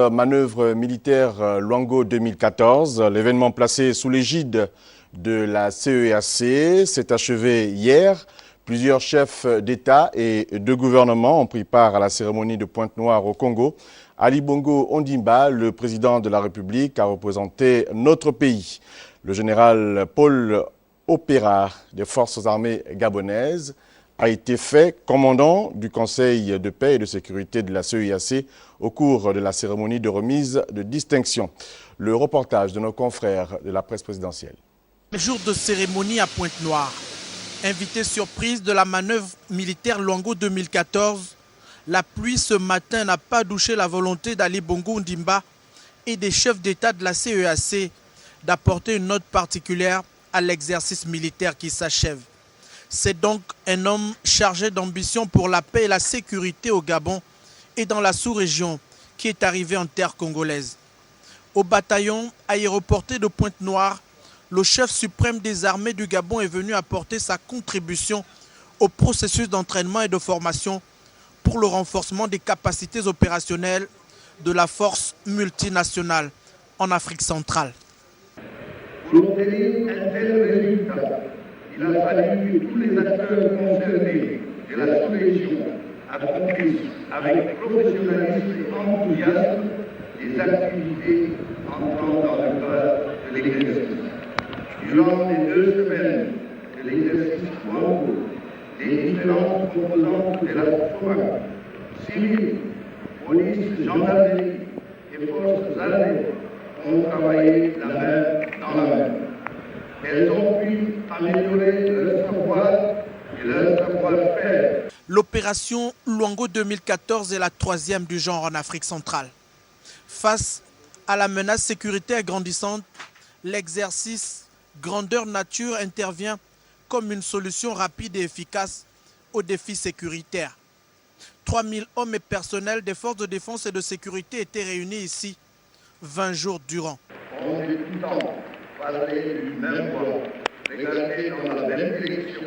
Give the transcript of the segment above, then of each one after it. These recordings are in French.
Manœuvre militaire Luango 2014, l'événement placé sous l'égide de la CEAC s'est achevé hier. Plusieurs chefs d'État et de gouvernement ont pris part à la cérémonie de Pointe-Noire au Congo. Ali Bongo Ondimba, le président de la République, a représenté notre pays. Le général Paul Opera des forces armées gabonaises a été fait commandant du Conseil de paix et de sécurité de la CEAC au cours de la cérémonie de remise de distinction. Le reportage de nos confrères de la presse présidentielle. Jour de cérémonie à Pointe-Noire. Invité surprise de la manœuvre militaire Luango 2014, la pluie ce matin n'a pas douché la volonté d'Ali Bongo Ondimba et des chefs d'État de la CEAC d'apporter une note particulière à l'exercice militaire qui s'achève. C'est donc un homme chargé d'ambition pour la paix et la sécurité au Gabon et dans la sous-région qui est arrivé en terre congolaise. Au bataillon aéroporté de Pointe-Noire, le chef suprême des armées du Gabon est venu apporter sa contribution au processus d'entraînement et de formation pour le renforcement des capacités opérationnelles de la force multinationale en Afrique centrale. Pour obtenir un tel résultat, il a fallu que tous les acteurs concernés de la sous-région accomplissent avec professionnalisme et enthousiasme les activités entrant dans le cadre de l'exercice. Durant les 2 semaines de l'exercice Luango, les différentes composantes de la FOMAC, civils, police, gendarmerie et forces armées ont travaillé la main dans la main. Elles ont pu améliorer leur savoir et leur savoir-faire. L'opération Luango 2014 est la 3e du genre en Afrique centrale. Face à la menace sécuritaire grandissante, l'exercice grandeur nature intervient comme une solution rapide et efficace aux défis sécuritaires. 3000 hommes et personnels des forces de défense et de sécurité étaient réunis ici 20 jours durant. On est tout le temps parler d'une même voix, regarder dans la même direction,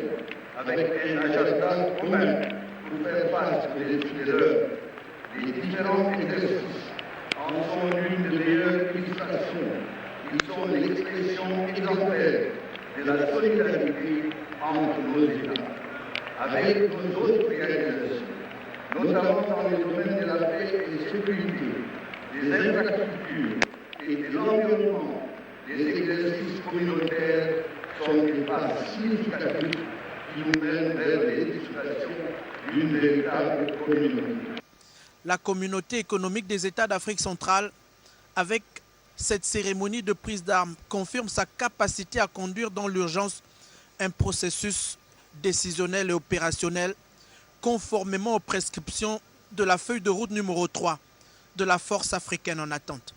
avec un agenda commun pour faire face aux défis de l'heure. Les différents exercices en sont l'une des meilleures illustrations. Ils sont l'expression exemplaire de la solidarité entre nos États. Avec nos autres réalisations, notamment dans les domaines de la paix et de la sécurité, des infrastructures et de l'environnement, les exercices communautaires sont des pas significatifs qui nous mènent vers l'édification d'une véritable communauté. La communauté économique des États d'Afrique centrale, avec cette cérémonie de prise d'armes, confirme sa capacité à conduire dans l'urgence un processus décisionnel et opérationnel conformément aux prescriptions de la feuille de route numéro 3 de la force africaine en attente.